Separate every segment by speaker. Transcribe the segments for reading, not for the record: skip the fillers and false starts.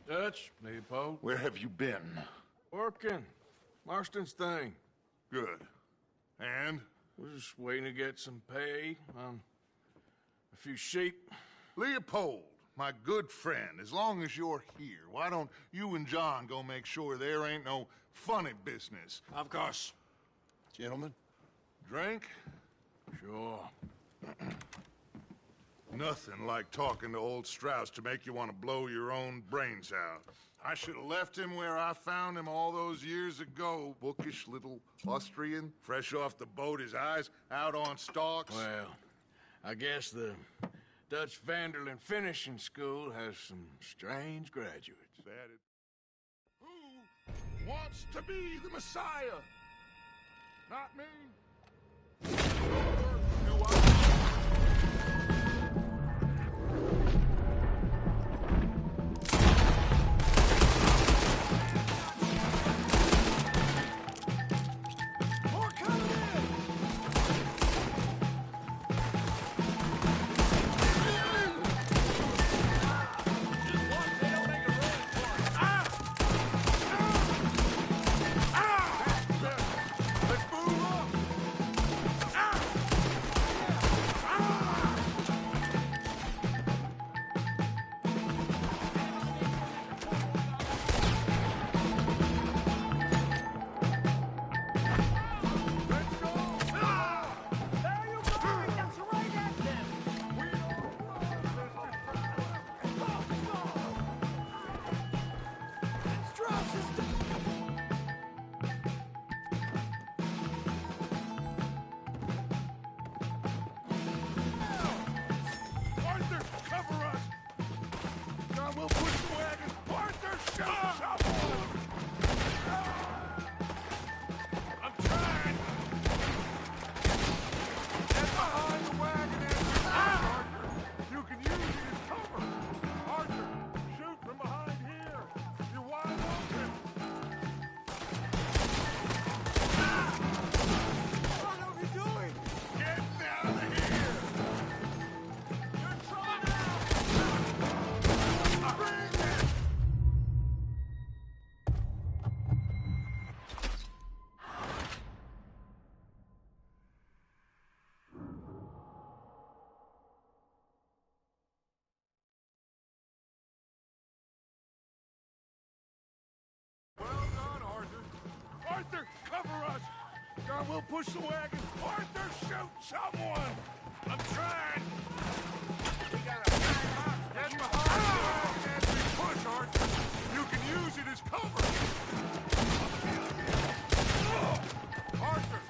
Speaker 1: Dutch, Leopold.
Speaker 2: Where have you been?
Speaker 1: Working. Marston's thing.
Speaker 2: Good. And?
Speaker 1: We're just waiting to get some pay on a few sheep.
Speaker 2: Leopold, my good friend, as long as you're here, why don't you and John go make sure there ain't no funny business?
Speaker 1: Of course. Gentlemen?
Speaker 2: Drink?
Speaker 1: Sure.
Speaker 2: Nothing like talking to old Strauss to make you want to blow your own brains out. I should have left him where I found him all those years ago. Bookish little Austrian, fresh off the boat, his eyes out on stalks.
Speaker 1: Well, I guess the Dutch Vanderlyn Finishing School has some strange graduates.
Speaker 2: Who wants to be the Messiah? Not me. Nor do I. Arthur, cover us! John, we'll push the wagon. Arthur, shoot someone! I'm trying! We got a get behind the wagon as we push, Arthur! You can use it as cover! Arthur,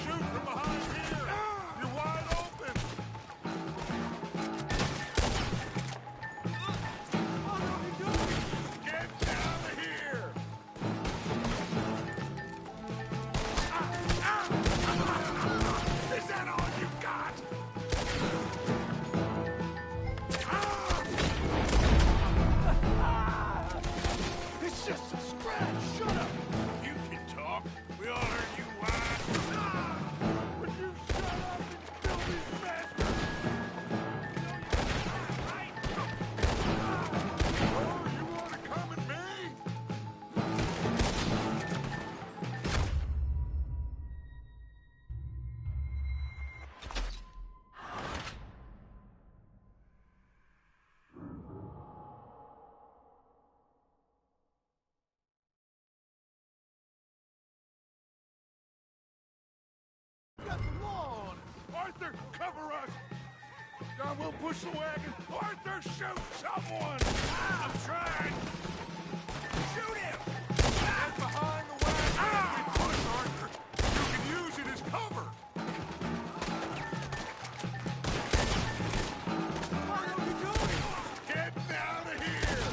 Speaker 2: shoot from behind here! You're wide open! What are you doing? Get down to here! Is that all you got? It's just a scratch. Shut up. You can talk. We all heard you whine. Would you shut up and kill these bastards? Oh, you want to come at me? Got the law on us. Arthur, cover us! John, we'll push the wagon. Arthur, shoot someone! I'm trying! Shoot him! Get behind the wagon as we push, Arthur! You can use it as cover! What are you doing? Get down to here!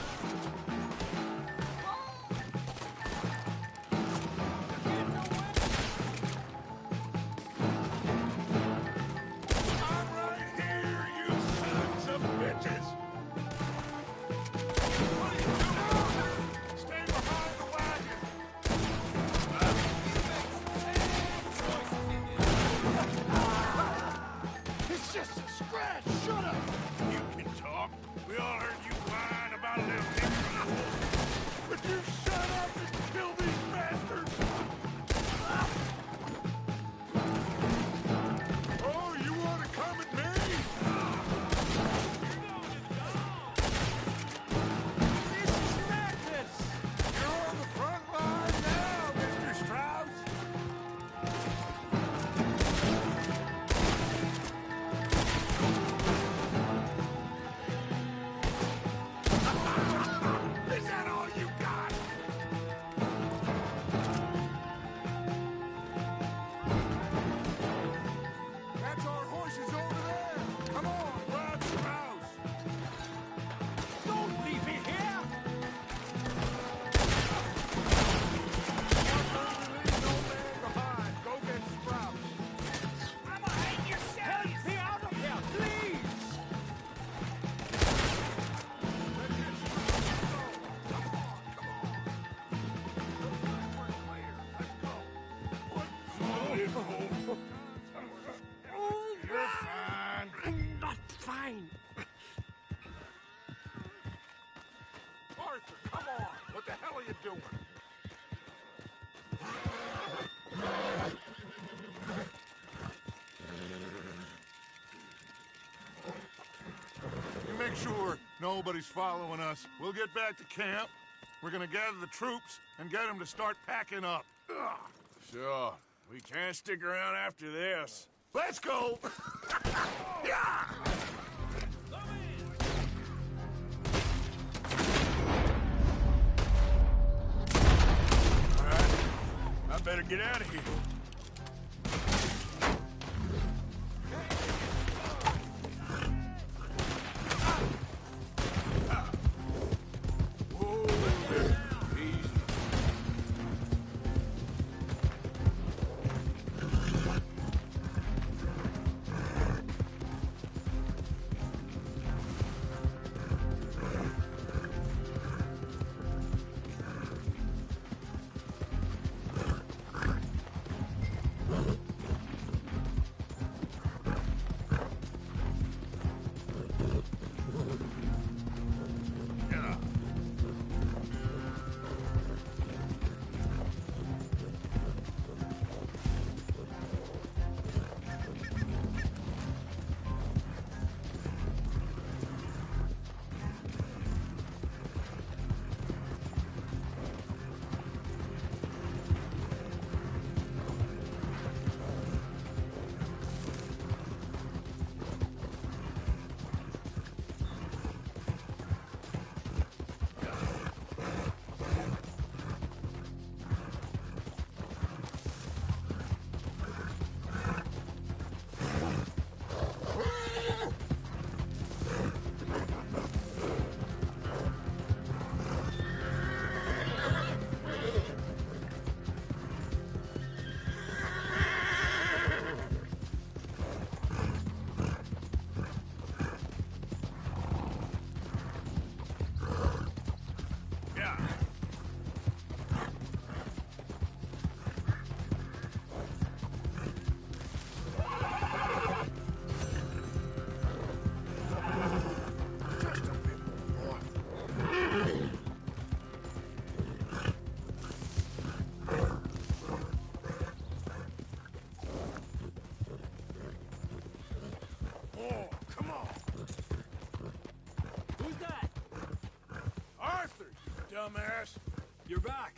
Speaker 2: I'm right here, you sons of bitches! Arthur, come on! What the hell are you doing? You make sure nobody's following us. We'll get back to camp. We're gonna gather the troops and get them to start packing up. Ugh.
Speaker 1: Sure. We can't stick around after this.
Speaker 2: Let's go! Yeah!
Speaker 1: All right. I better get out of here.
Speaker 2: Dumbass!
Speaker 3: You're back.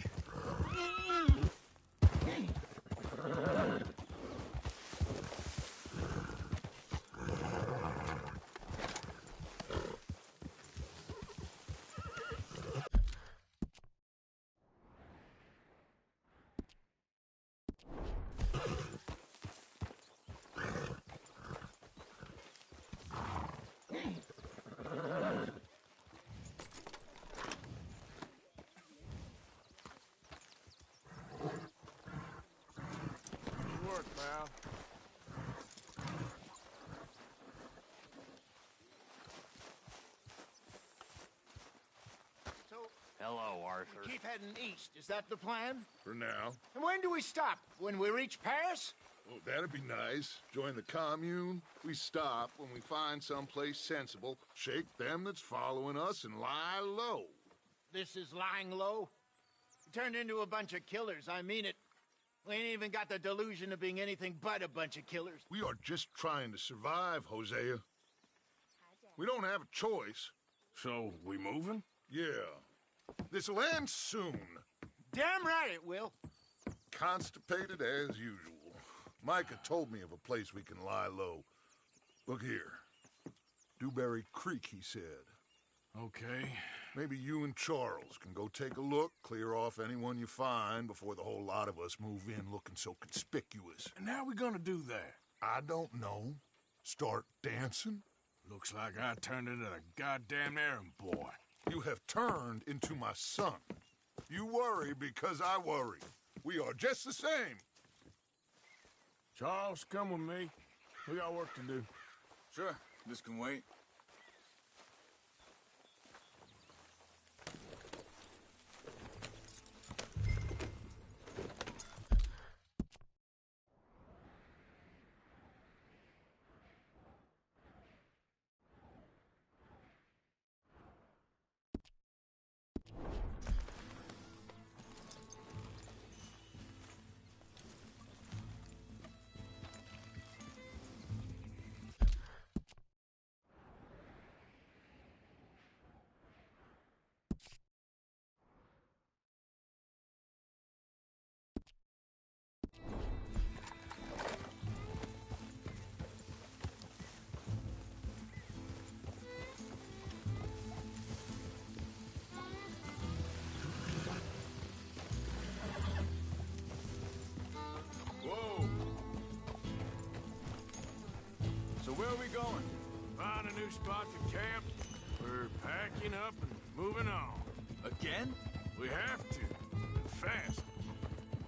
Speaker 2: Good work, pal.
Speaker 4: So,
Speaker 3: Hello, Arthur.
Speaker 4: we keep heading east. Is that the plan?
Speaker 2: For now.
Speaker 4: And when do we stop? When we reach Paris?
Speaker 2: Oh, that'd be nice. Join the commune. We stop when we find someplace sensible, shake them that's following us, and lie low.
Speaker 4: This is lying low. We turned into a bunch of killers. I mean it. We ain't even got the delusion of being anything but a bunch of killers.
Speaker 2: We are just trying to survive, Hosea. We don't have a choice.
Speaker 1: So, we moving?
Speaker 2: Yeah. This'll end soon.
Speaker 4: Damn right it will.
Speaker 2: Constipated as usual. Micah told me of a place we can lie low. Look here. Dewberry Creek, he said.
Speaker 1: Okay.
Speaker 2: Maybe you and Charles can go take a look, clear off anyone you find before the whole lot of us move in looking so conspicuous.
Speaker 1: And how we gonna do that?
Speaker 2: I don't know. Start dancing?
Speaker 1: Looks like I turned into the goddamn errand boy.
Speaker 2: You have turned into my son. You worry because I worry. We are just the same.
Speaker 1: Charles, come with me. We got work to do.
Speaker 3: Sure, this can wait.
Speaker 1: new spot to camp. We're packing up and moving on.
Speaker 3: Again?
Speaker 1: We have to. And fast.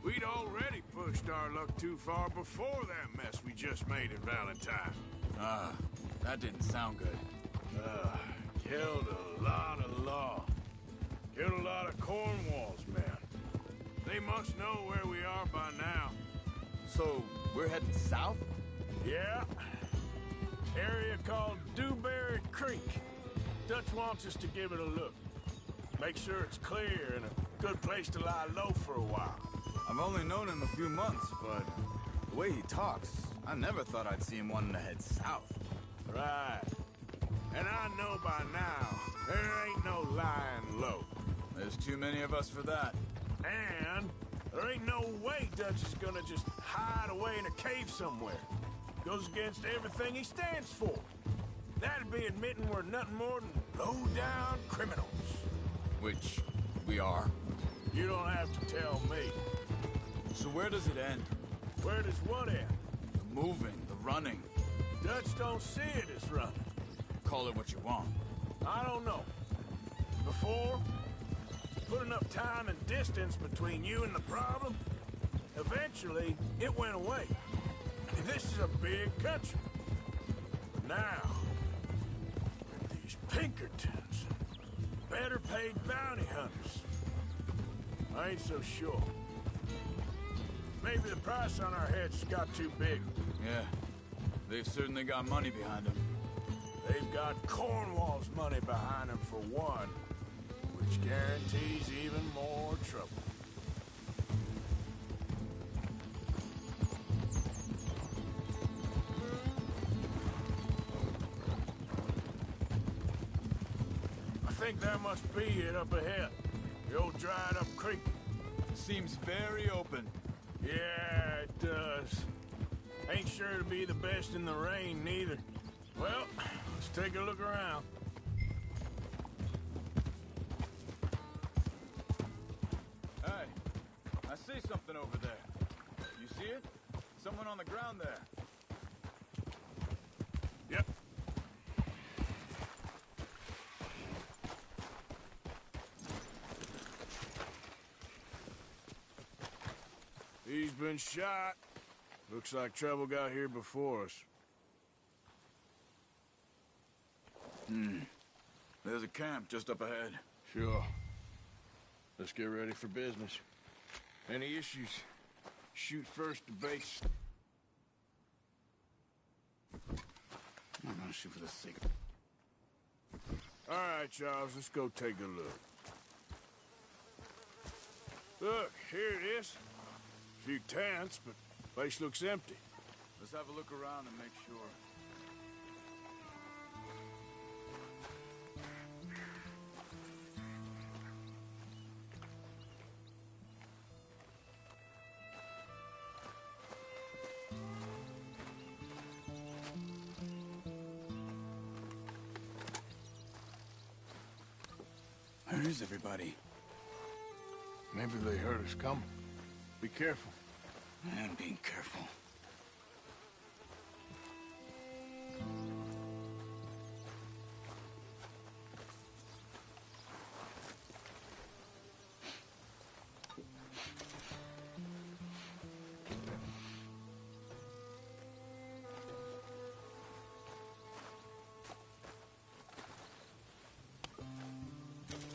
Speaker 1: We'd already pushed our luck too far before that mess we just made at Valentine.
Speaker 3: That didn't sound good.
Speaker 1: Killed a lot of law. Killed a lot of Cornwall's men. They must know where we are by now.
Speaker 3: So, we're heading south?
Speaker 1: Yeah. Area called Dewberry Creek. Dutch wants us to give it a look. Make sure it's clear and a good place to lie low for a while.
Speaker 3: I've only known him a few months, but the way he talks, I never thought I'd see him wanting to head south.
Speaker 1: Right. And I know by now, there ain't no lying low.
Speaker 3: There's too many of us for that.
Speaker 1: And there ain't no way Dutch is gonna just hide away in a cave somewhere. Goes against everything he stands for. That'd be admitting we're nothing more than low-down criminals.
Speaker 3: Which we are.
Speaker 1: You don't have to tell me.
Speaker 3: So where does it end?
Speaker 1: Where does what end?
Speaker 3: The moving, the running.
Speaker 1: Dutch don't see it as running.
Speaker 3: Call it what you want.
Speaker 1: I don't know. Before, put enough time and distance between you and the problem, eventually it went away. And this is a big country. But now, with these Pinkertons, better paid bounty hunters, I ain't so sure. Maybe the price on our heads got too big.
Speaker 3: Yeah, they've certainly got money behind them.
Speaker 1: They've got Cornwall's money behind them for one, which guarantees even more trouble. I think that must be it up ahead. The old dried-up creek.
Speaker 3: Seems very open.
Speaker 1: Yeah, it does. Ain't sure to be the best in the rain, neither. Well, let's take a look around.
Speaker 3: Hey, I see something over there. You see it? Someone on the ground there.
Speaker 1: Yep. He's been shot. Looks like trouble got here before us.
Speaker 3: There's a camp just up ahead.
Speaker 1: Sure. Let's get ready for business. Any issues? Shoot first to base.
Speaker 3: I'm not gonna shoot for the sake of...
Speaker 1: All right, Charles, let's go take a look. Look, here it is. A few tents, but place looks empty.
Speaker 3: Let's have a look around and make sure. Where is everybody?
Speaker 1: Maybe they heard us coming. Be careful.
Speaker 3: I am being careful.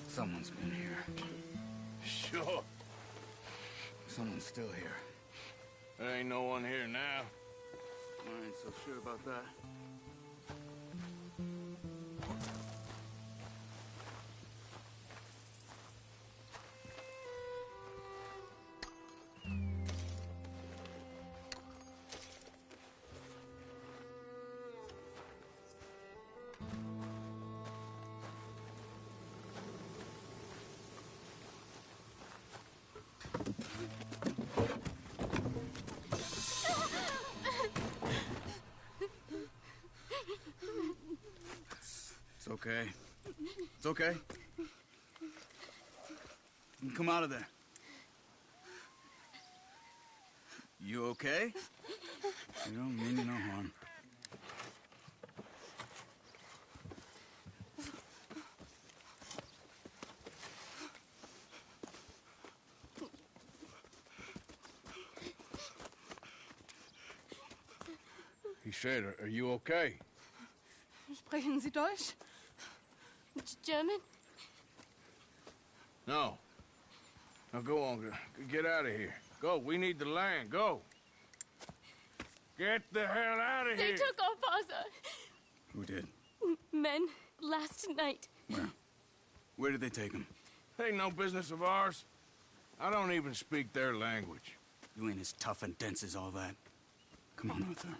Speaker 3: Someone's been here.
Speaker 1: Sure.
Speaker 3: Someone's still here.
Speaker 1: There ain't no one here now.
Speaker 3: I ain't so sure about that. It's okay. It's okay. You come out of there. You okay? You don't mean no harm.
Speaker 2: He said, are you okay?
Speaker 5: Sprechen Sie Deutsch? German?
Speaker 2: No. Now go on, get out of here. Go, we need the land, go. Get the hell out of
Speaker 5: They
Speaker 2: here!
Speaker 5: took our father.
Speaker 6: Who did?
Speaker 5: Men, last night.
Speaker 6: Where? Where did they take him?
Speaker 2: Ain't no business of ours. I don't even speak their language.
Speaker 6: You ain't as tough and dense as all that. Come on, Arthur.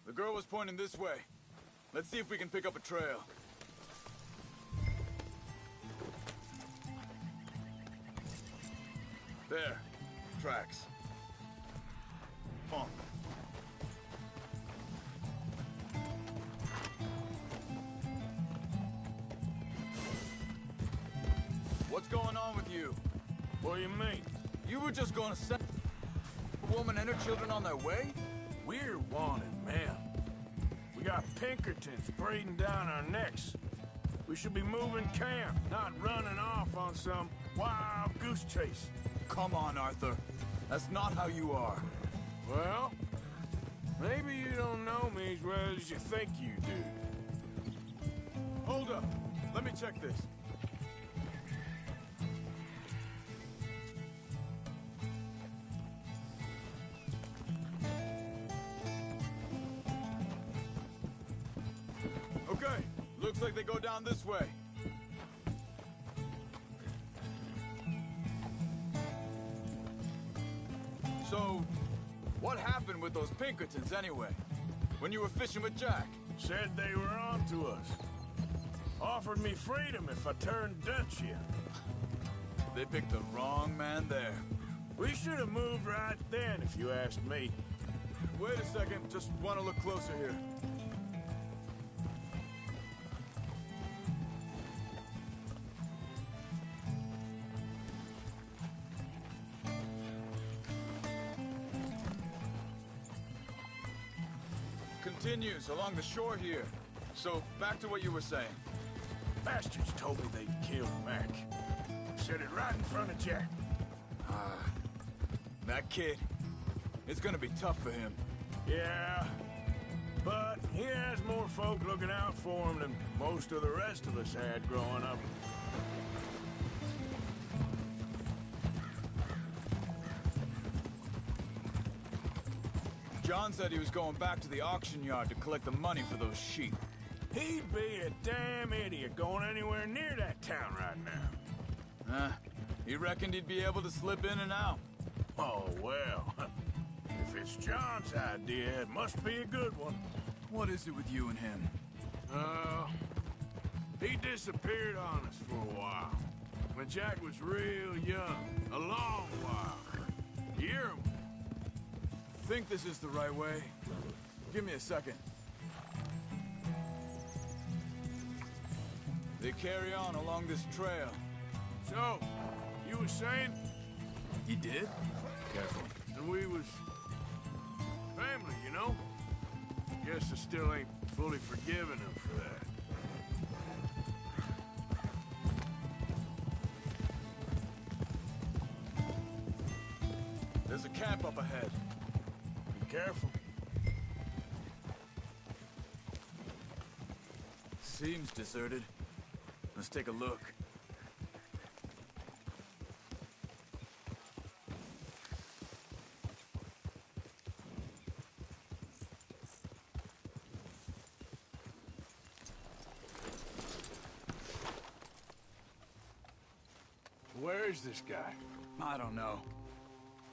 Speaker 3: The girl was pointing this way. Let's see if we can pick up a trail. There. Tracks. Come on. What's going on with you?
Speaker 1: What do you mean?
Speaker 3: You were just gonna send a woman and her children on their way?
Speaker 1: We're wanted, man. We got Pinkertons breathing down our necks. We should be moving camp, not running off on some wild goose chase.
Speaker 3: Come on, Arthur. That's not how you are.
Speaker 1: Well, maybe you don't know me as well as you think you do.
Speaker 3: Hold up. Let me check this. Okay. Looks like they go down this way. So, what happened with those Pinkertons anyway? When you were fishing with Jack?
Speaker 1: Said they were on to us. Offered me freedom if I turned Dutch here.
Speaker 3: They picked the wrong man there.
Speaker 1: We should have moved right then, if you asked me.
Speaker 3: Wait a second, just want to look closer here. Continues along the shore here. So, back to what you were saying.
Speaker 1: Bastards told me they'd killed Mac. Said it right in front of Jack.
Speaker 3: That kid, it's gonna be tough for him.
Speaker 1: Yeah, but he has more folk looking out for him than most of the rest of us had growing up.
Speaker 3: John said he was going back to the auction yard to collect the money for those sheep.
Speaker 1: He'd be a damn idiot going anywhere near that town right now.
Speaker 3: He reckoned he'd be able to slip in and out.
Speaker 1: Oh, well. If it's John's idea, it must be a good one.
Speaker 3: What is it with you and him?
Speaker 1: He disappeared on us for a while. When Jack was real young. A long while. A year.
Speaker 3: Think this is the right way? Give me a second. They carry on along this trail.
Speaker 1: So, you was saying?
Speaker 3: He did?
Speaker 1: Careful. And we was... family, you know? Guess I still ain't fully forgiven him for that.
Speaker 3: There's a camp up ahead.
Speaker 1: Be careful.
Speaker 3: Seems deserted. Let's take a look.
Speaker 1: Where is this guy?
Speaker 3: I don't know.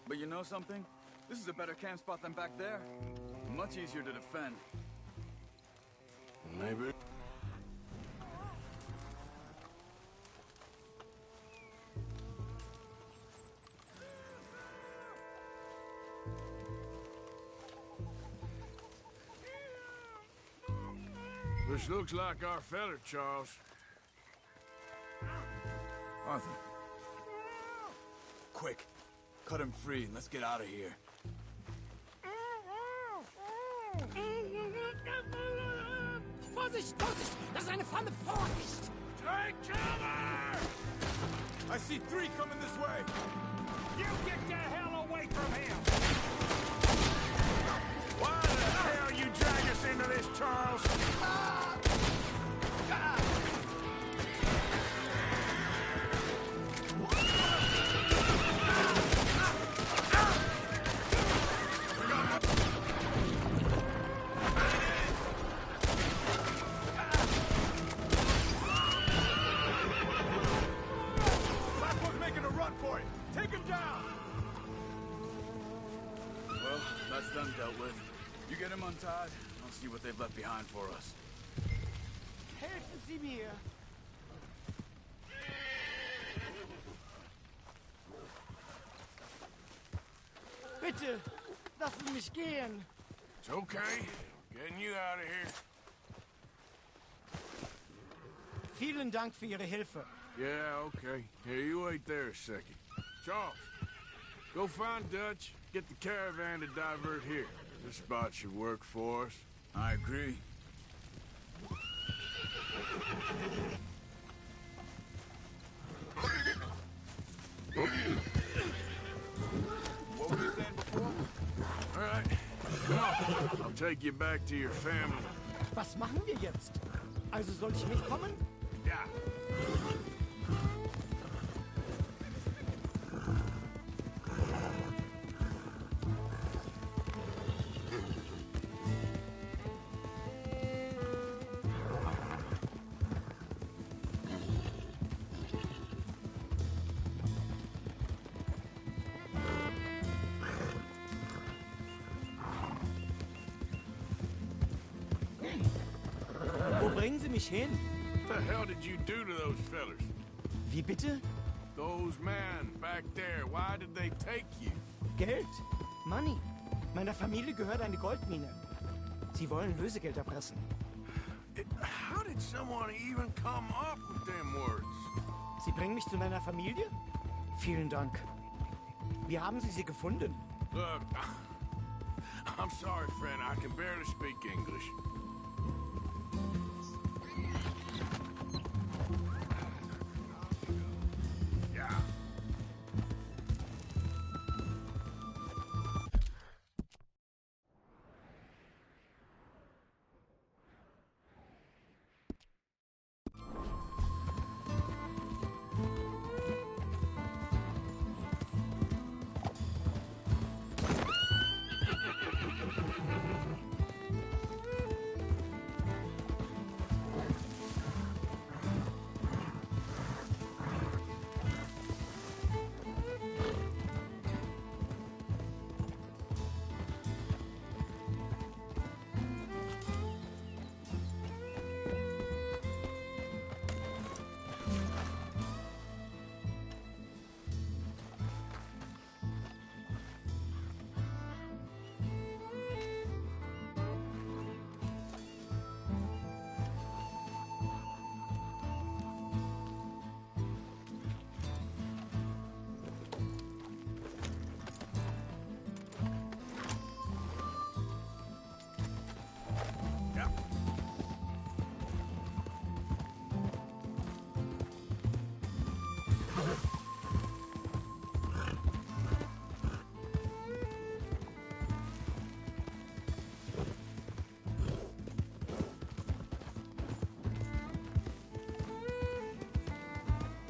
Speaker 3: But you know something? This is a better camp spot than back there. Much easier to defend.
Speaker 1: Maybe. This looks like our feller, Charles.
Speaker 3: Arthur. Quick. Cut him free and let's get out of here.
Speaker 7: Vorsicht, Vorsicht! Das ist eine Falle! Vorsicht!
Speaker 2: Take cover!
Speaker 3: I see 3 coming this way.
Speaker 2: You get the hell away from him!
Speaker 1: Why the hell you drag us into this, Charles?
Speaker 3: Last one's making a run for it. Take him down. Well, that's them dealt with. You get him untied, I'll see what they've left behind for us.
Speaker 7: Helfen Sie mir! Bitte, lassen Sie mich gehen!
Speaker 1: It's okay. Getting you out of here.
Speaker 7: Vielen Dank für Ihre Hilfe.
Speaker 1: Yeah, okay. Here, you wait there a second. Charles, go find Dutch. Get the caravan to divert here. This spot should work for us.
Speaker 3: I agree. What were you saying before?
Speaker 1: All right, come on. I'll take you back to your family.
Speaker 7: Was machen wir jetzt? Also soll ich mitkommen?
Speaker 1: Yeah.
Speaker 7: Wo bringen Sie mich hin?
Speaker 1: What the hell did you do to those fellers?
Speaker 7: Wie bitte?
Speaker 1: Those men back there, why did they take you?
Speaker 7: Geld? Money. Meiner Familie gehört eine Goldmine. Sie wollen Lösegeld erpressen.
Speaker 1: How did someone even come up with them words?
Speaker 7: Sie bringen mich zu meiner Familie? Vielen Dank. Wie haben Sie sie gefunden?
Speaker 1: Look, I'm sorry, friend. I can barely speak English. Yeah.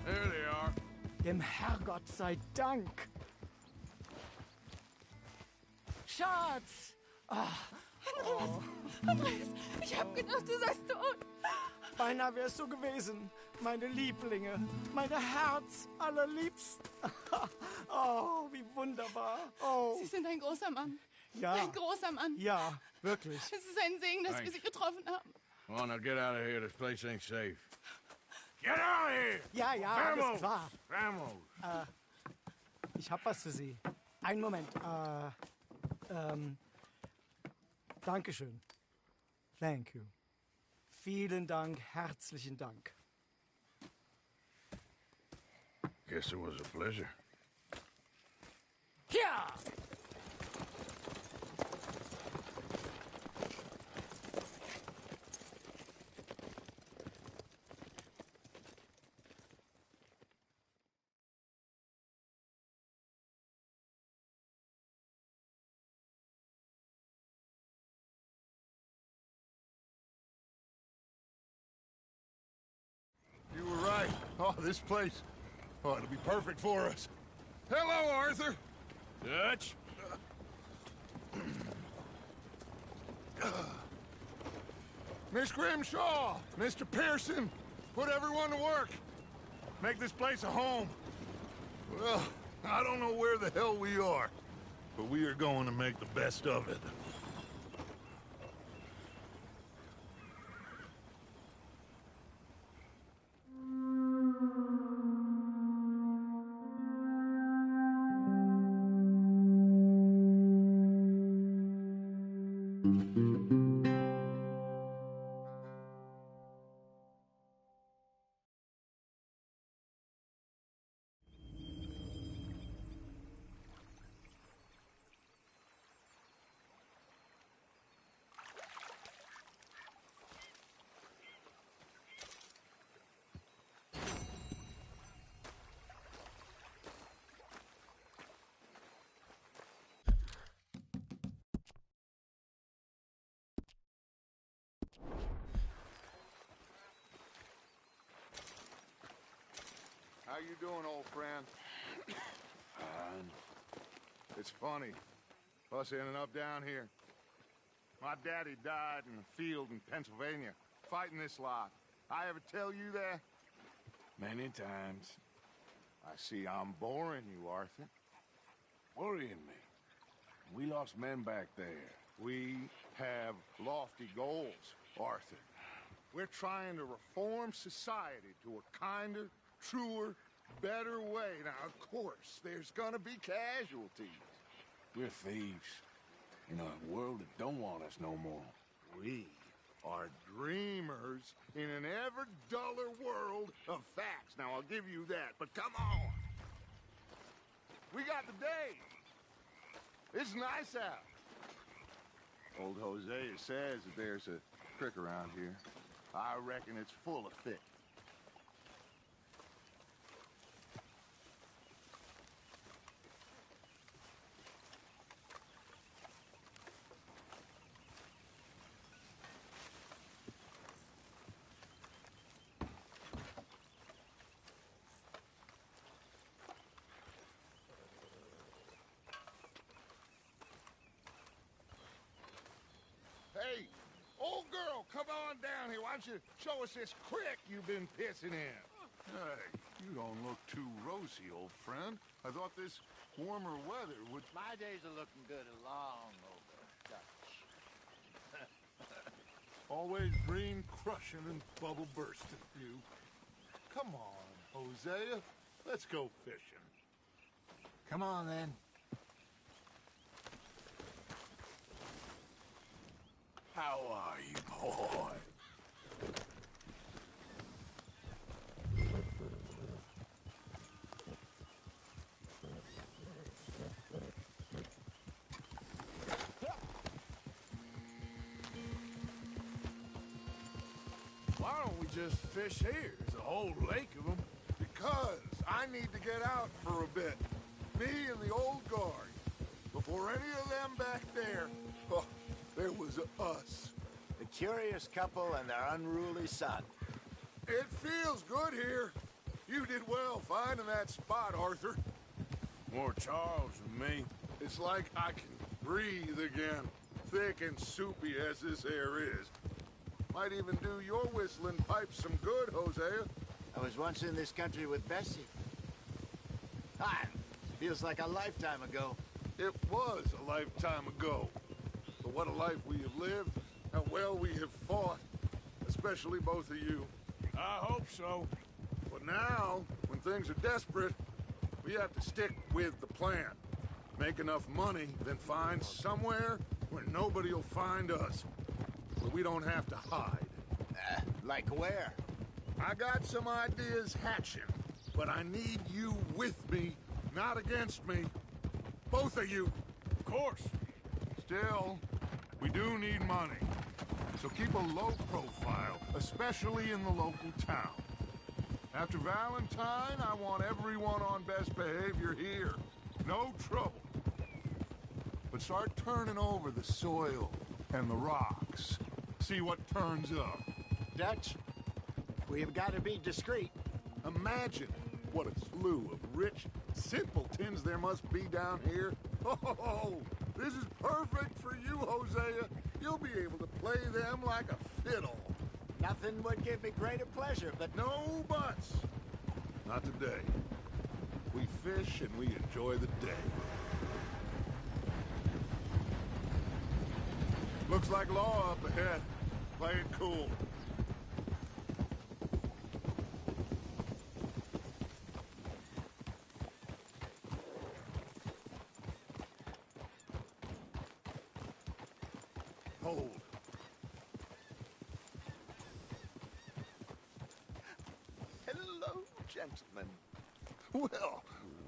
Speaker 1: There they are.
Speaker 7: Dem Herrgott sei Dank. Schatz!
Speaker 5: Andreas, ich hab gedacht, du seist tot.
Speaker 7: Beinahe wär's so gewesen. Meine Lieblinge, meine Herz allerliebsten. Oh, wie wunderbar. Oh,
Speaker 5: Sie sind ein großer Mann.
Speaker 7: ja,
Speaker 5: Ein großer Mann.
Speaker 7: ja, wirklich.
Speaker 5: Es ist ein Segen, dass wir
Speaker 1: Thanks.
Speaker 5: Sie getroffen haben.
Speaker 1: Come on, now get out of here. This place ain't safe. Get out of here!
Speaker 7: Ja, ja, alles klar.
Speaker 1: Vamos!
Speaker 7: Ich hab was für Sie. Einen Moment. Dankeschön. Thank you. Vielen Dank, herzlichen Dank.
Speaker 1: Guess it was a pleasure.
Speaker 7: Ja!
Speaker 2: Oh, this place. Oh, it'll be perfect for us. Hello, Arthur.
Speaker 1: Dutch?
Speaker 2: Miss Grimshaw, Mr. Pearson, put everyone to work. Make this place a home. Well, I don't know where the hell we are, but we are going to make the best of it. How you doing, old friend? Fine. It's funny, us ending up down here. My daddy died in a field in Pennsylvania, fighting this lot. I ever tell you that?
Speaker 1: Many times.
Speaker 2: I see I'm boring you, Arthur.
Speaker 1: Worrying me. We lost men back there.
Speaker 2: We have lofty goals, Arthur. We're trying to reform society to a kinder, truer, better way. Now, of course, there's gonna be casualties.
Speaker 1: We're thieves. In a world that don't want us no more.
Speaker 2: We are dreamers in an ever duller world of facts. Now, I'll give you that, but come on. We got the day. It's nice out. Old Hosea says that there's a creek around here. I reckon it's full of fish. Hey, old girl, come on down here. Why don't you show us this creek you've been pissing in? Hey, you don't look too rosy, old friend. I thought this warmer weather would...
Speaker 4: My days are looking good along over, Dutch.
Speaker 2: Always green crushing and bubble bursting, you. Come on, Hosea. Let's go fishing.
Speaker 4: Come on, then.
Speaker 1: How are you, boy? Why don't we just fish here? There's a whole lake of them.
Speaker 2: Because I need to get out for a bit. Me and the old guard. Before any of them back there, oh, there was us.
Speaker 4: The curious couple and their unruly son.
Speaker 2: It feels good here. You did well finding that spot, Arthur.
Speaker 1: More Charles than me.
Speaker 2: It's like I can breathe again. Thick and soupy as this air is. Might even do your whistling pipes some good, Hosea.
Speaker 4: I was once in this country with Bessie. Feels like a lifetime ago.
Speaker 2: It was a lifetime ago. But what a life we have lived. How well we have fought. Especially both of you.
Speaker 1: I hope so.
Speaker 2: But now, when things are desperate, we have to stick with the plan. Make enough money, then find somewhere where nobody will find us. Where we don't have to hide.
Speaker 4: Like where?
Speaker 2: I got some ideas hatching, but I need you with me, not against me. Both of you.
Speaker 1: Of course.
Speaker 2: Still, we do need money. So keep a low profile, especially in the local town. After Valentine, I want everyone on best behavior here. No trouble. But start turning over the soil and the rocks. See what turns up.
Speaker 4: Dutch, we've got to be discreet.
Speaker 2: Imagine what a slew of rich simpletons there must be down here. Oh, this is perfect for you, Hosea. You'll be able to play them like a fiddle.
Speaker 4: Nothing would give me greater pleasure, but
Speaker 2: No buts. Not today. We fish and we enjoy the day. Looks like law up ahead. Play it cool. Hold.
Speaker 8: Hello, gentlemen.
Speaker 2: Well,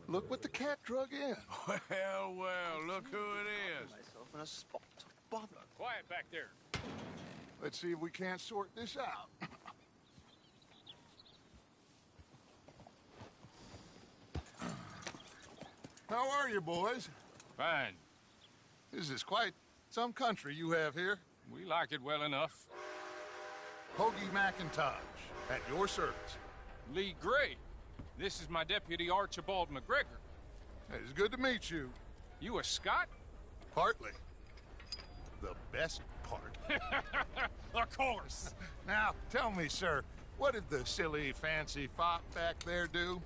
Speaker 2: look what the cat drug in.
Speaker 1: Well, look who it is.
Speaker 8: Myself in a spot of bother.
Speaker 1: Quiet back there.
Speaker 2: Let's see if we can't sort this out. How are you, boys?
Speaker 9: Fine.
Speaker 2: This is quite some country you have here.
Speaker 9: We like it well enough.
Speaker 2: Hoagie McIntosh, at your service.
Speaker 9: Lee Gray. This is my deputy Archibald McGregor.
Speaker 2: It's good to meet you.
Speaker 9: You a Scot?
Speaker 2: Partly. The best part.
Speaker 9: Of course.
Speaker 2: Now, tell me, sir, what did the silly, fancy fop back there do?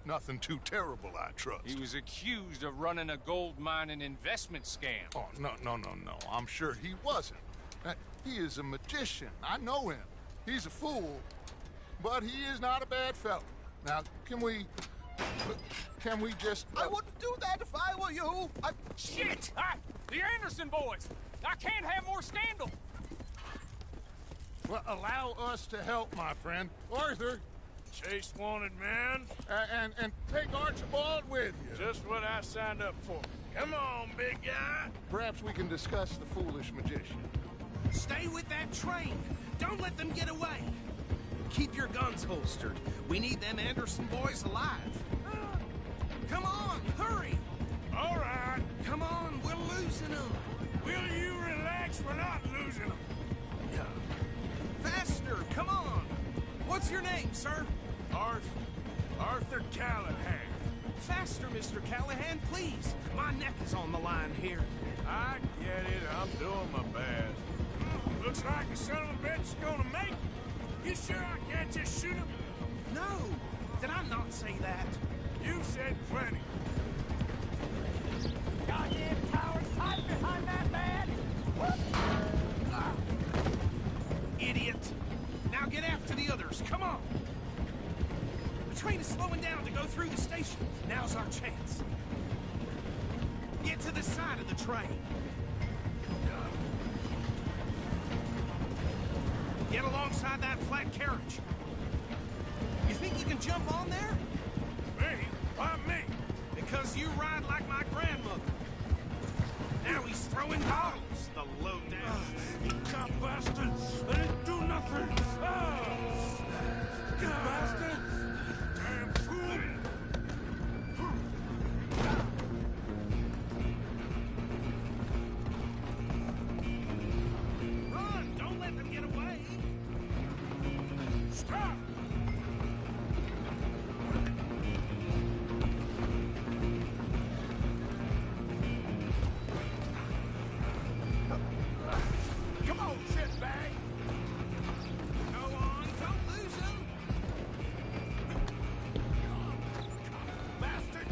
Speaker 2: Nothing too terrible, I trust.
Speaker 9: He was accused of running a gold mining investment scam.
Speaker 2: Oh, no. I'm sure he wasn't. He is a magician. I know him. He's a fool, but he is not a bad fellow. Now, can we just...
Speaker 8: I wouldn't do that if I were you.
Speaker 9: Shit! The Anderson boys! I can't have more scandal!
Speaker 2: Well, allow us to help, my friend. Arthur,
Speaker 1: Chase wanted man.
Speaker 2: and take Archibald with you.
Speaker 1: Just what I signed up for. Come on, big guy.
Speaker 2: Perhaps we can discuss the foolish magician.
Speaker 10: Stay with that train. Don't let them get away. Keep your guns holstered. We need them Anderson boys alive. Come on, hurry.
Speaker 1: All right.
Speaker 10: Come on, we're losing them.
Speaker 1: Will you relax? We're not losing them.
Speaker 10: Faster, come on. What's your name, sir?
Speaker 1: Arthur Callahan.
Speaker 10: Faster, Mr. Callahan, please. My neck is on the line here.
Speaker 1: I get it. I'm doing my best. Looks like the son of a bitch is gonna make it. You sure I can't just shoot him?
Speaker 10: No, did I not say that?
Speaker 1: You said plenty.
Speaker 4: goddamn cowards hide behind that man.
Speaker 10: Idiot. Now get after the others, come on. The train is slowing down to go through the station. Now's our chance. Get to the side of the train. Get alongside that flat carriage. You think you can jump on there?
Speaker 1: Me? Why me?
Speaker 10: Because you ride like my grandmother. Now he's throwing bottles, the low-down.
Speaker 1: You cop bastard! I didn't do nothing! You bastard! Damn fool!
Speaker 10: Run! Don't let them get away!
Speaker 1: Stop!
Speaker 2: Come on, shitbag!
Speaker 10: Go on, don't lose them!
Speaker 2: Bastard!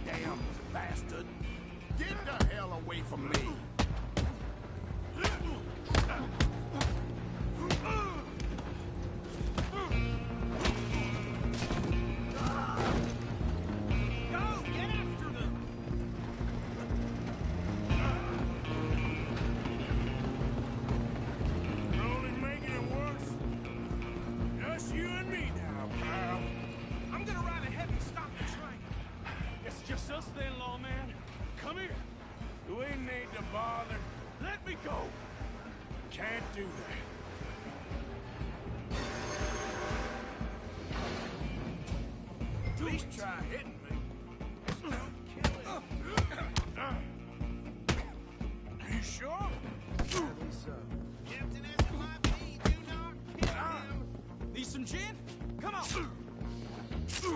Speaker 2: Damn bastard! Get the hell away from me!
Speaker 10: Go! Get after them!
Speaker 1: You're only making it worse. Just you and me now, pal.
Speaker 10: I'm gonna ride ahead and stop the train.
Speaker 1: It's just us then, lawman. Come here. We need to bother. Let me go. Can't do that. At least try hitting me. You sure?
Speaker 10: Captain as it might be, do not kill him.
Speaker 7: Need some gin?
Speaker 10: on! Do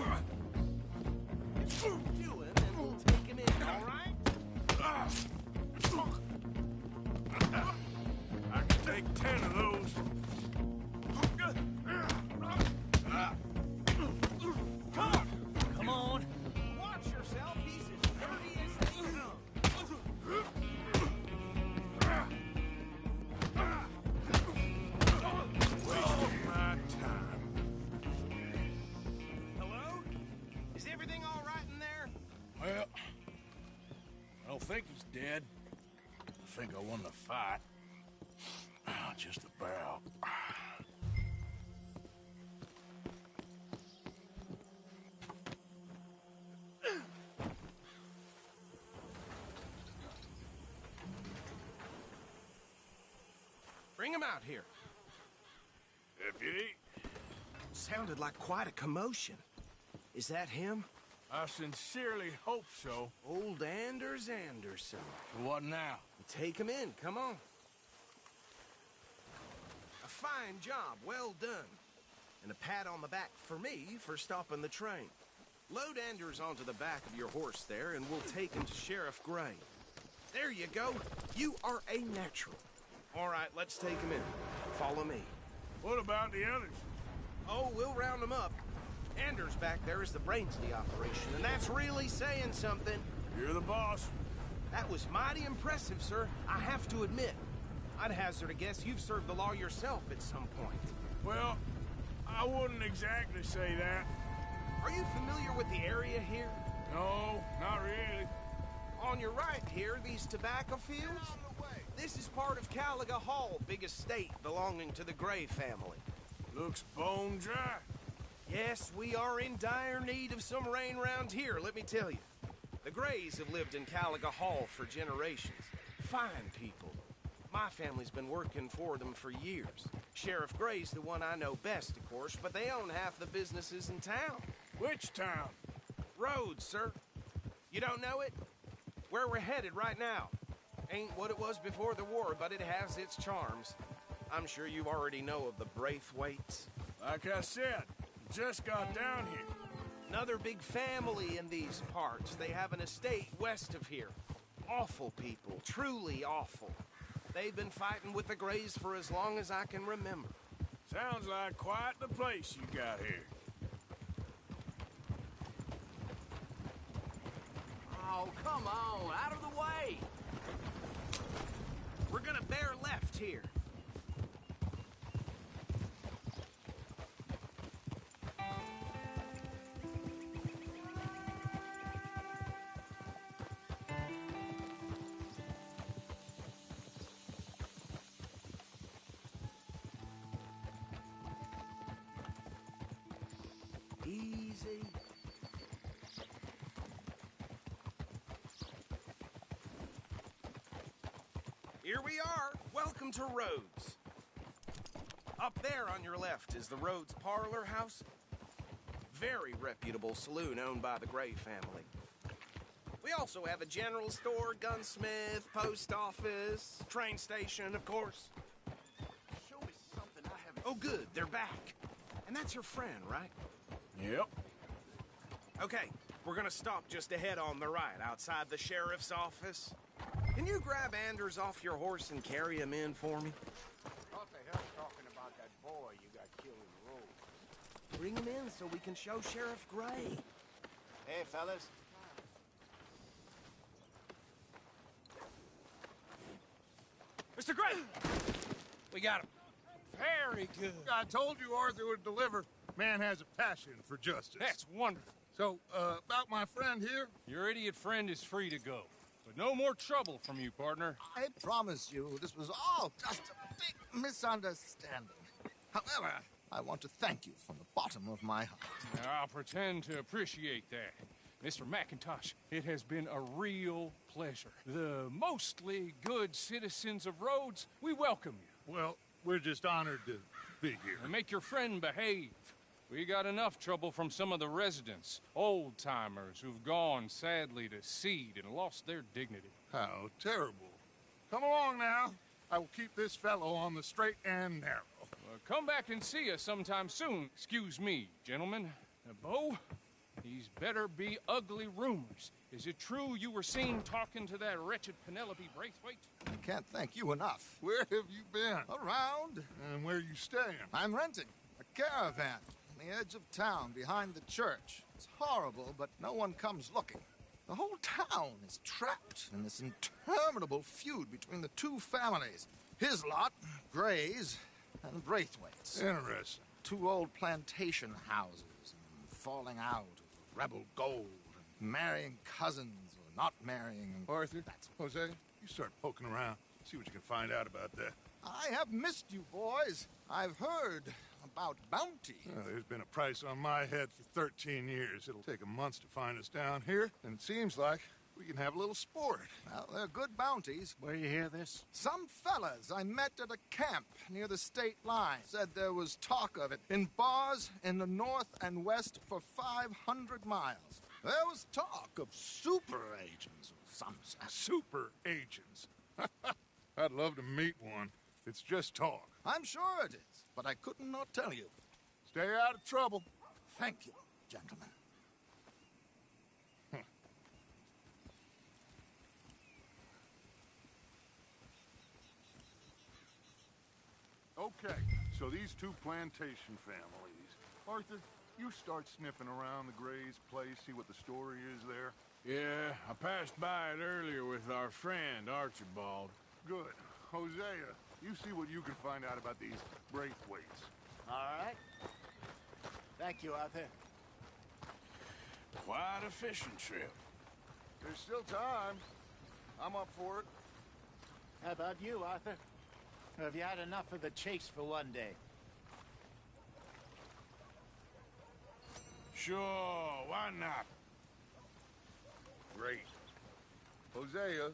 Speaker 10: him, and we'll take him in, all right?
Speaker 1: I can take 10 of those.
Speaker 10: Come on. Watch yourself. He's as dirty as they come.
Speaker 1: Wasting my time.
Speaker 10: Hello? Is everything all right in there?
Speaker 1: Well, I don't think he's dead. I think I won the fight. Just about.
Speaker 10: Bring him out here.
Speaker 1: Deputy,
Speaker 10: Sounded like quite a commotion. Is that him?
Speaker 1: I sincerely hope so.
Speaker 10: Old Anders Anderson.
Speaker 1: What now?
Speaker 10: Take him in, come on. A fine job, well done. And a pat on the back for me for stopping the train. Load Anders onto the back of your horse there, and we'll take him to Sheriff Gray. There you go. You are a natural. All right, let's take him in. Follow me.
Speaker 1: What about the others?
Speaker 10: Oh, we'll round them up. Anders back there is the brains of the operation, and that's really saying something.
Speaker 1: You're the boss.
Speaker 10: That was mighty impressive, sir. I have to admit. I'd hazard a guess you've served the law yourself at some point.
Speaker 1: Well, I wouldn't exactly say that.
Speaker 10: Are you familiar with the area here?
Speaker 1: No, not really.
Speaker 10: On your right here, these tobacco fields? This is part of Caliga Hall, big estate belonging to the Gray family.
Speaker 1: Looks bone dry.
Speaker 10: Yes, we are in dire need of some rain round here, let me tell you. The Grays have lived in Caliga Hall for generations. Fine people. My family's been working for them for years. Sheriff Gray's the one I know best, of course, but they own half the businesses in town.
Speaker 1: Which town?
Speaker 10: Rhodes, sir. You don't know it? Where we're headed right now. Ain't what it was before the war, but it has its charms. I'm sure you already know of the Braithwaites.
Speaker 1: Like I said, just got down here.
Speaker 10: Another big family in these parts. They have an estate west of here. Awful people, truly awful. They've been fighting with the Grays for as long as I can remember.
Speaker 1: Sounds like quite the place you got here.
Speaker 8: Oh, come on, out of the way!
Speaker 10: We're gonna bear left here. Easy. Here we are. Welcome to Rhodes. Up there on your left is the Rhodes Parlor House. Very reputable saloon owned by the Gray family. We also have a general store, gunsmith, post office, train station, of course.
Speaker 8: Show me something I haven't...
Speaker 10: Oh, good. They're back. And that's your friend, right?
Speaker 1: Yep.
Speaker 10: Okay, we're gonna stop just ahead on the right, outside the sheriff's office. Can you grab Anders off your horse and carry him in for me?
Speaker 4: What the hell's talking about that boy you got killed in the road?
Speaker 10: Bring him in so we can show Sheriff Gray.
Speaker 4: Hey, fellas.
Speaker 9: Mr. Gray! We got him. Very good.
Speaker 2: I told you Arthur would deliver. Man has a passion for justice.
Speaker 9: That's wonderful.
Speaker 2: So, about my friend here?
Speaker 9: Your idiot friend is free to go. But no more trouble from you, partner.
Speaker 8: I promise you, this was all just a big misunderstanding. However, I want to thank you from the bottom of my heart.
Speaker 9: Now, I'll pretend to appreciate that. Mr. McIntosh, it has been a real pleasure. The mostly good citizens of Rhodes, we welcome you.
Speaker 2: Well, we're just honored to be here.
Speaker 9: And make your friend behave. We got enough trouble from some of the residents, old-timers who've gone, sadly, to seed and lost their dignity.
Speaker 2: How terrible. Come along now. I will keep this fellow on the straight and narrow.
Speaker 9: Come back and see us sometime soon. Excuse me, gentlemen. Bo, these better be ugly rumors. Is it true you were seen talking to that wretched Penelope Braithwaite?
Speaker 8: I can't thank you enough.
Speaker 2: Where have you been?
Speaker 8: Around.
Speaker 2: And where are you staying?
Speaker 8: I'm renting a caravan on the edge of town behind the church. It's horrible, but no one comes looking. The whole town is trapped in this interminable feud between the two families. His lot, Gray's, and Braithwaite's.
Speaker 2: Interesting.
Speaker 8: Two old plantation houses, and falling out of rebel gold, and marrying cousins or not marrying. And
Speaker 2: Arthur, Jose, you start poking around. See what you can find out about that.
Speaker 8: I have missed you, boys. I've heard about bounty.
Speaker 2: Well, there's been a price on my head for 13 years. It'll take a month to find us down here, and it seems like we can have a little sport.
Speaker 8: Well, they're good bounties.
Speaker 4: Where you hear this?
Speaker 8: Some fellas I met at a camp near the state line said there was talk of it in bars in the north and west for 500 miles. There was talk of super agents of some sort.
Speaker 2: Super agents. I'd love to meet one. It's just talk.
Speaker 8: I'm sure it is, but I couldn't not tell you.
Speaker 2: Stay out of trouble.
Speaker 8: Thank you, gentlemen.
Speaker 2: Okay, so these two plantation families. Arthur, you start sniffing around the Gray's place, see what the story is there.
Speaker 1: Yeah, I passed by it earlier with our friend, Archibald.
Speaker 2: Good. Hosea, you see what you can find out about these Braithwaites.
Speaker 4: All right. Thank you, Arthur.
Speaker 1: Quite a fishing trip.
Speaker 2: There's still time. I'm up for it.
Speaker 4: How about you, Arthur? Or have you had enough of the chase for one day?
Speaker 1: Sure, why not?
Speaker 2: Great. Hosea,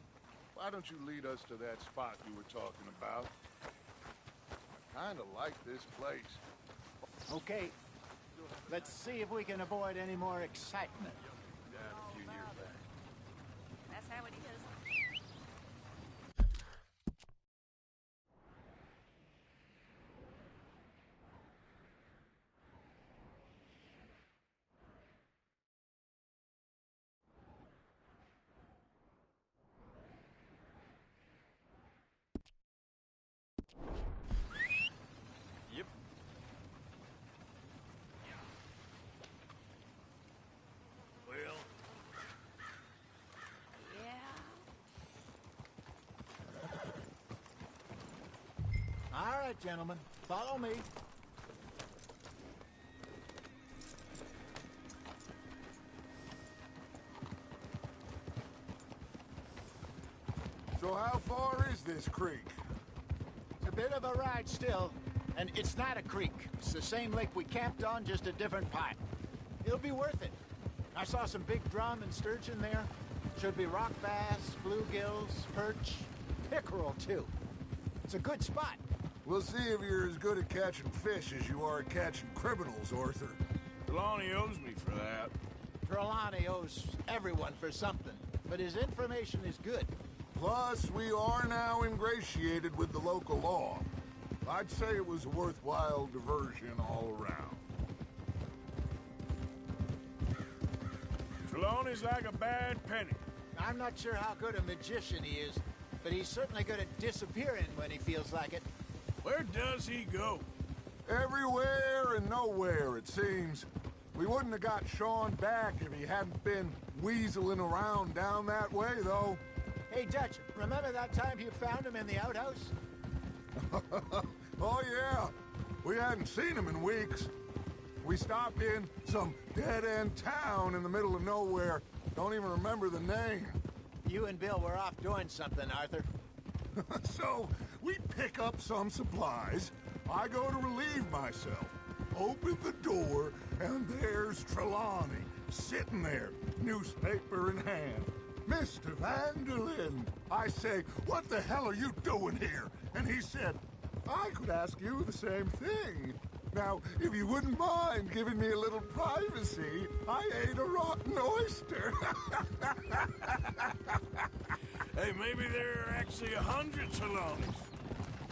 Speaker 2: why don't you lead us to that spot you were talking about? I kinda like this place.
Speaker 4: Okay. Let's see if we can avoid any more excitement.
Speaker 2: Dad a few years back.
Speaker 11: That's how it is.
Speaker 3: Yep.
Speaker 1: Well,
Speaker 11: Yeah.
Speaker 4: All right, gentlemen. Follow me.
Speaker 2: So how far is this creek?
Speaker 4: It's a bit of a ride still, and it's not a creek. It's the same lake we camped on, just a different part. It'll be worth it. I saw some big drum and sturgeon there. Should be rock bass, bluegills, perch, pickerel, too. It's a good spot.
Speaker 2: We'll see if you're as good at catching fish as you are at catching criminals, Arthur.
Speaker 1: Trelawney owes me for that.
Speaker 4: Trelawney owes everyone for something, but his information is good.
Speaker 2: Plus, we are now ingratiated with the local law. I'd say it was a worthwhile diversion all around.
Speaker 1: Trelawney's like a bad penny.
Speaker 4: I'm not sure how good a magician he is, but he's certainly good at disappearing when he feels like it.
Speaker 1: Where does he go?
Speaker 2: Everywhere and nowhere, it seems. We wouldn't have got Sean back if he hadn't been weaseling around down that way, though.
Speaker 4: Hey, Dutch, remember that time you found him in the outhouse?
Speaker 2: Oh, yeah. We hadn't seen him in weeks. We stopped in some dead-end town in the middle of nowhere. Don't even remember the name.
Speaker 4: You and Bill were off doing something, Arthur.
Speaker 2: So, we pick up some supplies. I go to relieve myself. Open the door, and there's Trelawney, sitting there, newspaper in hand. Mr. Vanderlyn. I say, what the hell are you doing here? And he said, I could ask you the same thing. Now, if you wouldn't mind giving me a little privacy, I ate a rotten oyster.
Speaker 1: Hey, maybe there are actually 100 Trelawneys.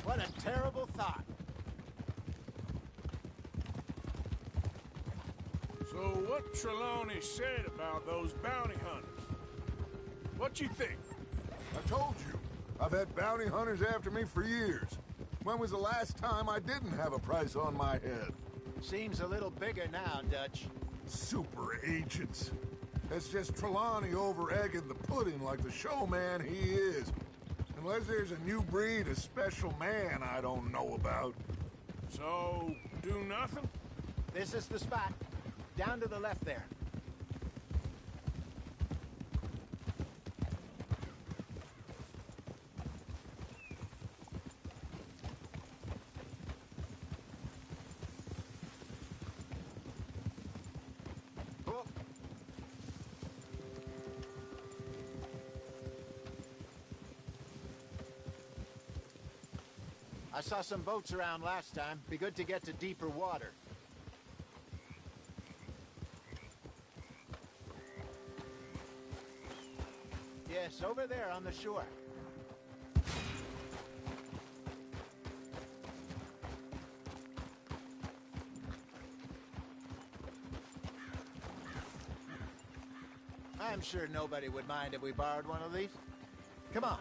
Speaker 4: What a terrible thought.
Speaker 1: what Trelawney said about those bounty hunters. What you think?
Speaker 2: I told you, I've had bounty hunters after me for years. When was the last time I didn't have a price on my head?
Speaker 4: Seems a little bigger now, Dutch.
Speaker 2: Super agents. That's just Trelawney over-egging the pudding like the showman he is. Unless there's a new breed of special man I don't know about.
Speaker 1: So, do nothing?
Speaker 4: This is the spot. Down to the left there. Oh. I saw some boats around last time. Be good to get to deeper water. Yes, over there on the shore. I'm sure nobody would mind if we borrowed one of these. Come on.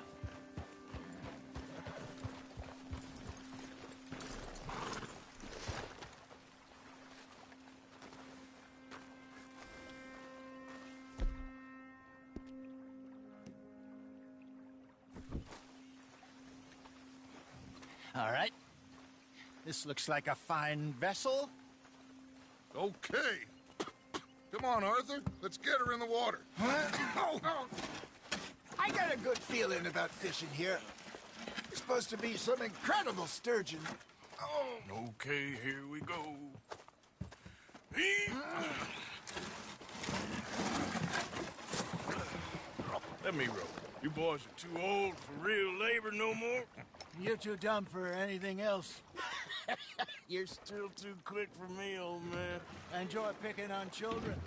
Speaker 4: All right. This looks like a fine vessel.
Speaker 2: Okay. Come on, Arthur. Let's get her in the water.
Speaker 4: Oh, I got a good feeling about fishing here. There's supposed to be some incredible sturgeon. Oh.
Speaker 1: Okay, here we go. Let me row. You boys are too old for real labor no more.
Speaker 4: You're too dumb for anything else.
Speaker 1: You're still too quick for me, old man.
Speaker 4: I enjoy picking on children.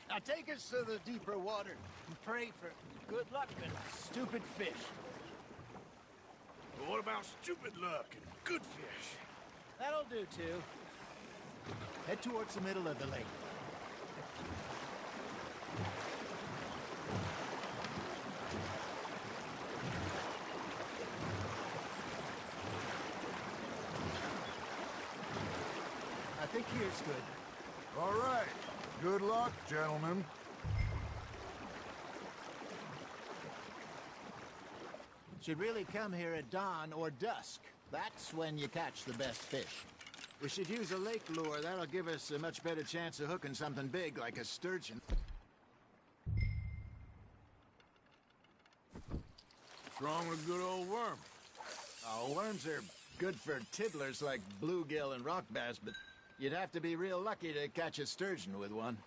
Speaker 4: Now take us to the deeper water and pray for good luck and stupid fish.
Speaker 1: But what about stupid luck and good fish?
Speaker 4: That'll do, too. Head towards the middle of the lake. I think here's good.
Speaker 2: All right. Good luck, gentlemen.
Speaker 4: Should really come here at dawn or dusk. That's when you catch the best fish. We should use a lake lure. That'll give us a much better chance of hooking something big like a sturgeon.
Speaker 1: What's wrong with a good old worm?
Speaker 4: Oh, worms are good for tiddlers like bluegill and rock bass, but you'd have to be real lucky to catch a sturgeon with one.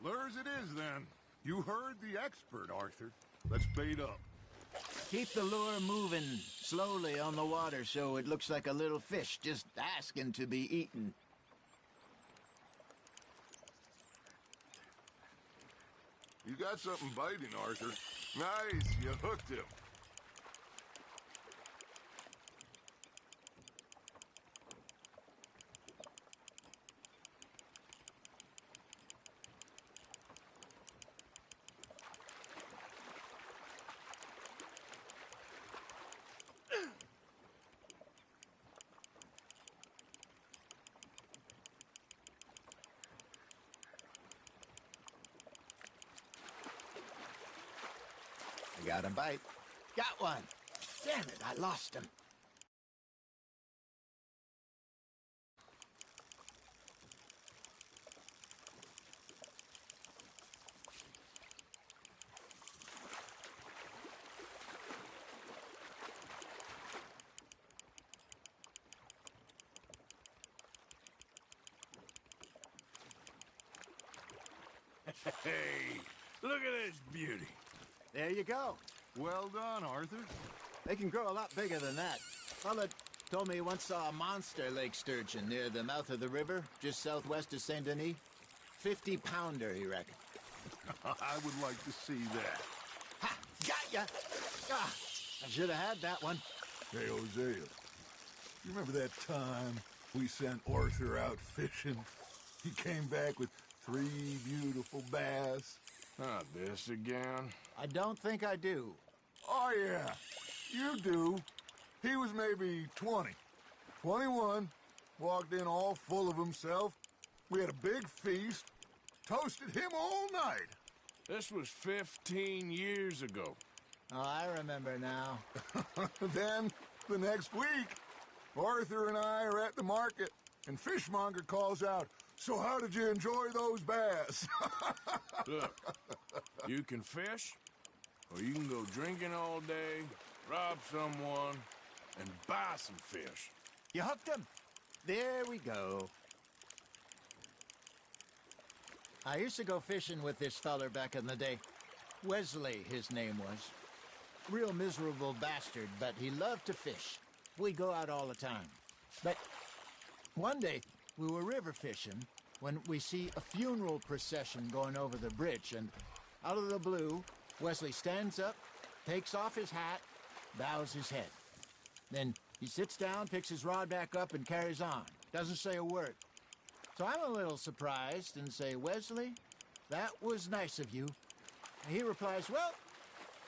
Speaker 2: Lures it is, then. You heard the expert, Arthur. Let's bait up.
Speaker 4: Keep the lure moving slowly on the water so it looks like a little fish just asking to be eaten.
Speaker 2: You got something biting, Arthur. Nice, you hooked him.
Speaker 4: I got him bite. Got one. Damn it, I lost him.
Speaker 1: Hey, look at this beauty.
Speaker 4: There you go.
Speaker 2: Well done, Arthur.
Speaker 4: They can grow a lot bigger than that. Fella told me he once saw a monster lake sturgeon near the mouth of the river, just southwest of Saint Denis. 50-pounder, he reckoned.
Speaker 2: I would like to see that.
Speaker 4: Ha! Got ya! Ah, I should have had that one.
Speaker 2: Hey, Hosea, you remember that time we sent Arthur out fishing? He came back with 3 beautiful bass. Not this again.
Speaker 4: I don't think I do.
Speaker 2: Oh, yeah. You do. He was maybe 20. 21. Walked in all full of himself. We had a big feast. Toasted him all night. This was 15 years ago.
Speaker 4: Oh, I remember now.
Speaker 2: Then, the next week, Arthur and I are at the market, and Fishmonger calls out, "So how did you enjoy those bass?" Look, you can fish, or you can go drinking all day, rob someone, and buy some fish.
Speaker 4: You hooked him. There we go. I used to go fishing with this feller back in the day. Wesley, his name was. Real miserable bastard, but he loved to fish. We'd go out all the time. But one day, we were river fishing when we see a funeral procession going over the bridge, and out of the blue, Wesley stands up, takes off his hat, bows his head. Then he sits down, picks his rod back up, and carries on. Doesn't say a word. So I'm a little surprised and say, "Wesley, that was nice of you." And he replies, "Well,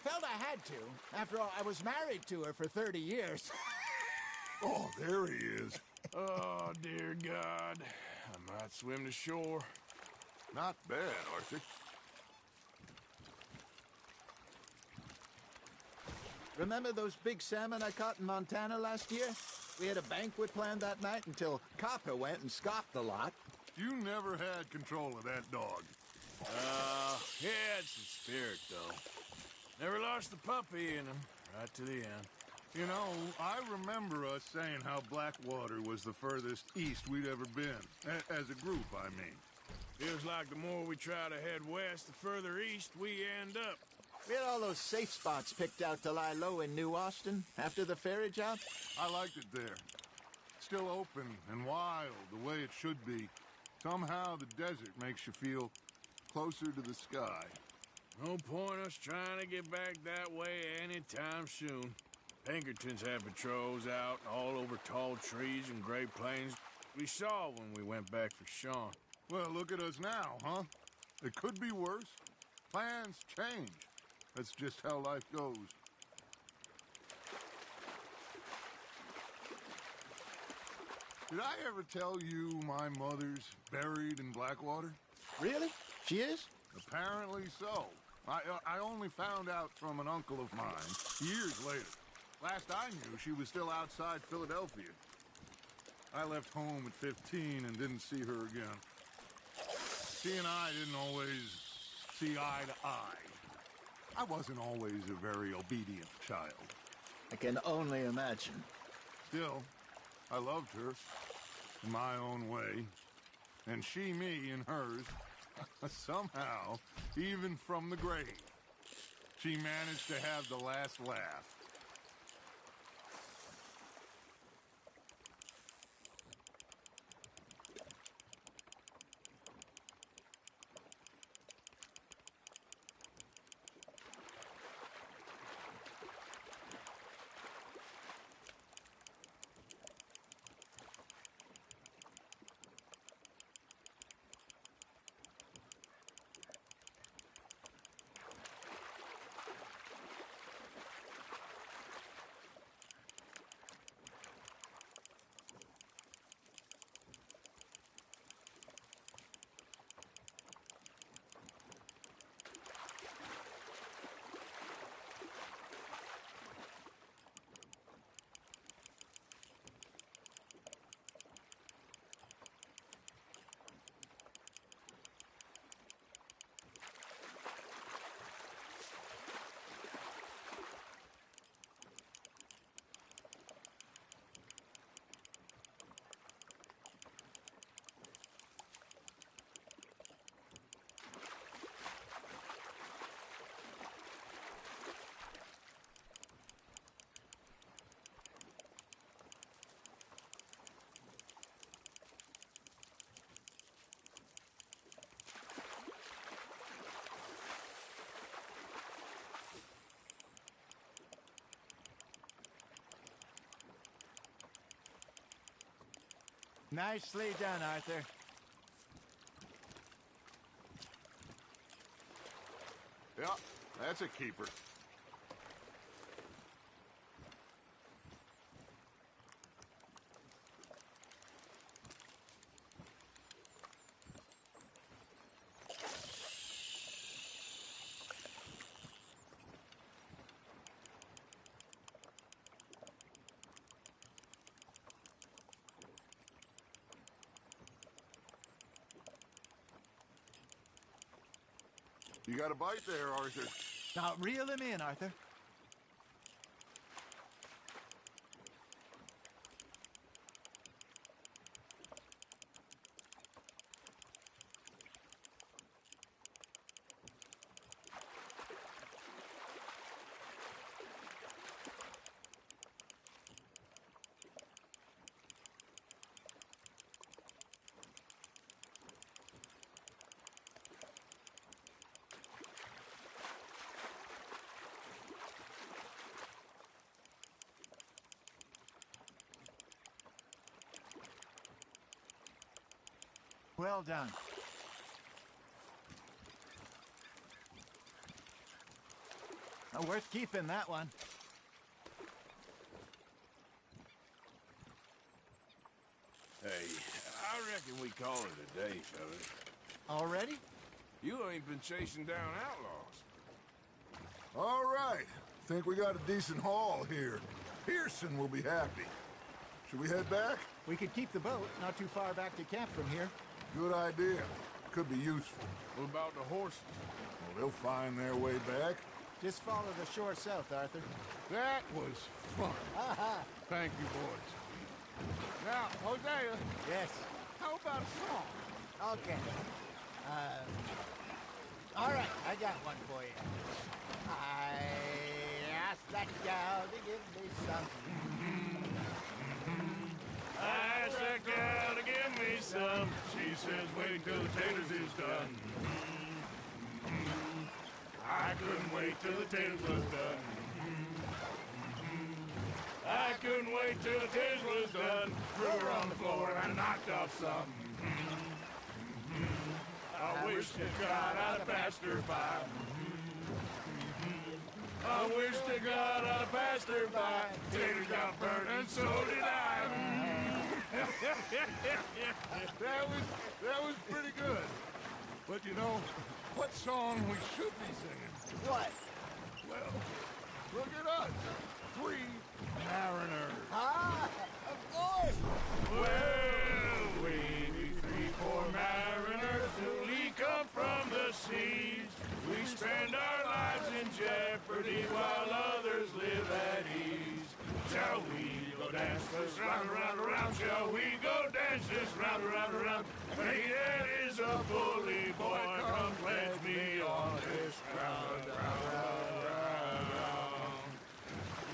Speaker 4: felt I had to. After all, I was married to her for 30 years.
Speaker 2: Oh, there he is. Oh, dear God. I might swim to shore. Not bad, Arthur.
Speaker 4: Remember those big salmon I caught in Montana last year? We had a banquet planned that night until Copper went and scoffed the lot.
Speaker 2: You never had control of that dog. He had some spirit, though. Never lost the puppy in him, right to the end. You know, I remember us saying how Blackwater was the furthest east we'd ever been. As a group, I mean. Feels like the more we try to head west, the further east we end up.
Speaker 4: We had all those safe spots picked out to lie low in New Austin after the ferry job.
Speaker 2: I liked it there. Still open and wild, the way it should be. Somehow the desert makes you feel closer to the sky. No point us trying to get back that way anytime soon. Pinkertons had patrols out all over tall trees and Great Plains. We saw when we went back for Sean. Well, look at us now, huh? It could be worse. Plans change. That's just how life goes. Did I ever tell you my mother's buried in Blackwater?
Speaker 4: Really? She is?
Speaker 2: Apparently so. I only found out from an uncle of mine years later. Last I knew, she was still outside Philadelphia. I left home at 15 and didn't see her again. She and I didn't always see eye to eye. I wasn't always a very obedient child.
Speaker 4: I can only imagine.
Speaker 2: Still, I loved her in my own way, and she me in hers. Somehow, even from the grave, she managed to have the last laugh.
Speaker 4: Nicely done, Arthur.
Speaker 2: Yeah, that's a keeper. You got a bite there, Arthur.
Speaker 4: Now, reel him in, Arthur. Well done. Worth keeping, that one.
Speaker 2: Hey, I reckon we call it a day, fellas.
Speaker 4: Already?
Speaker 2: You ain't been chasing down outlaws. All right. Think we got a decent haul here. Pearson will be happy. Should we head back?
Speaker 4: We could keep the boat not too far back to camp from here.
Speaker 2: Good idea. Could be useful. What about the horses? Well, they'll find their way back.
Speaker 4: Just follow the shore south, Arthur.
Speaker 2: That was fun. Thank you, boys. Now, Hosea.
Speaker 4: Yes.
Speaker 2: How about a song?
Speaker 4: Okay. All right, I got one for you. I asked that gal to give me some.
Speaker 2: I asked that gal to give me some. She says, wait till the taters is done. I couldn't wait till the taters was done. I couldn't wait till the taters was done. Threw her on the floor and I knocked off some. I wish to God I'd passed her by. I wish to God I'd passed her by. Taters got burned and so did I. that was pretty good. But you know, what song we should be singing?
Speaker 4: What?
Speaker 2: Well, look at us. 3 mariners.
Speaker 4: Ah, of course.
Speaker 2: Well, we be 3 poor mariners till we come from the seas. We spend our lives in jeopardy while others live at ease. Shall we go dance this round, around, around? Shall we go dance this round, around, around? Hey, that is a bully boy. Come pledge me on this ground, round.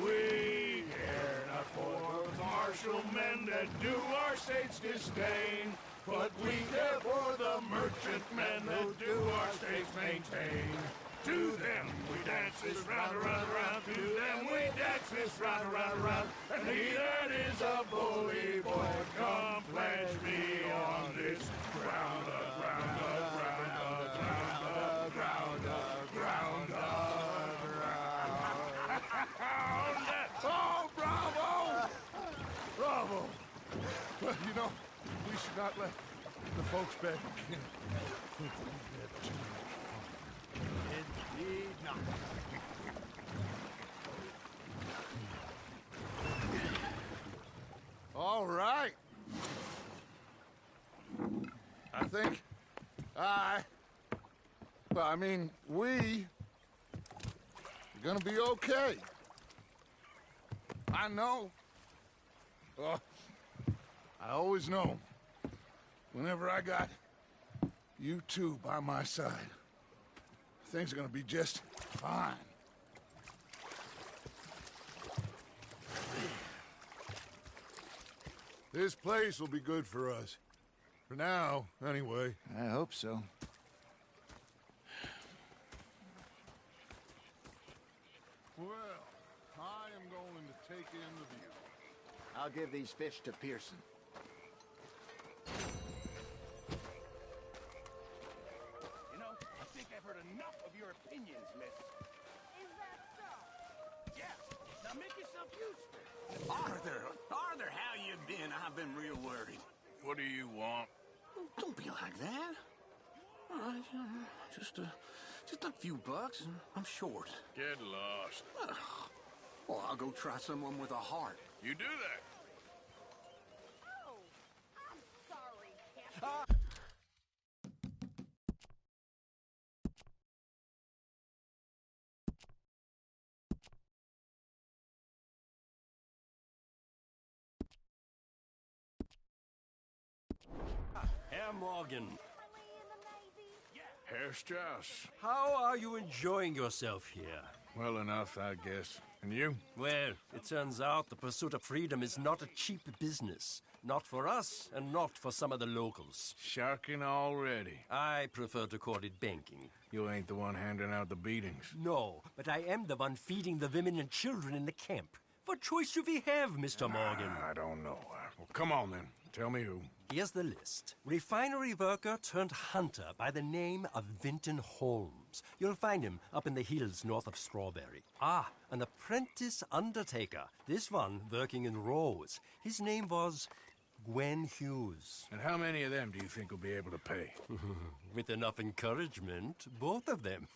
Speaker 2: We care not for the martial men that do our state's disdain, but we care for the merchant men that do our state's maintain. To them we dance this round, around, around. To them we dance this round, around, around. And he that is a bully boy, come pledge me on this ground, ground, ground, ground, ground, ground, ground. Oh, bravo! Bravo! Well, you know, we should not let the folks back again think that we've had too much fun.
Speaker 4: Indeed not.
Speaker 2: All right. I think we are gonna be okay. I know. Oh, I always know. Whenever I got you two by my side, things are gonna be just fine. This place will be good for us. For now, anyway.
Speaker 4: I hope so.
Speaker 2: Well, I am going to take in the view.
Speaker 4: I'll give these fish to Pearson.
Speaker 10: You know, I think I've heard enough of your opinions, Make yourself useful.
Speaker 6: Arthur, how you been? I've been real worried.
Speaker 2: What do you want?
Speaker 6: Don't be like that. All right, just a few bucks, and I'm short.
Speaker 2: Get lost.
Speaker 6: Well, I'll go try someone with a heart.
Speaker 2: You do that.
Speaker 11: Oh, I'm sorry, Captain.
Speaker 12: Herr Morgan,
Speaker 2: Herr Strauss.
Speaker 12: how are you enjoying yourself here?
Speaker 2: Well enough, I guess. And you?
Speaker 12: Well, it turns out the pursuit of freedom is not a cheap business. Not for us, and not for some of the locals.
Speaker 2: Sharking already.
Speaker 12: I prefer to call it banking.
Speaker 2: You ain't the one handing out the beatings.
Speaker 12: No, but I am the one feeding the women and children in the camp. What choice do we have, Mr. Morgan?
Speaker 2: I don't know. Well, come on then. Tell me who.
Speaker 12: Here's the list. Refinery worker turned hunter by the name of Vinton Holmes. You'll find him up in the hills north of Strawberry. Ah, an apprentice undertaker. This one working in Rose. His name was Gwen Hughes.
Speaker 2: And how many of them do you think will be able to pay?
Speaker 12: With enough encouragement, both of them.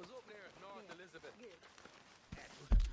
Speaker 10: Was up near North Elizabeth.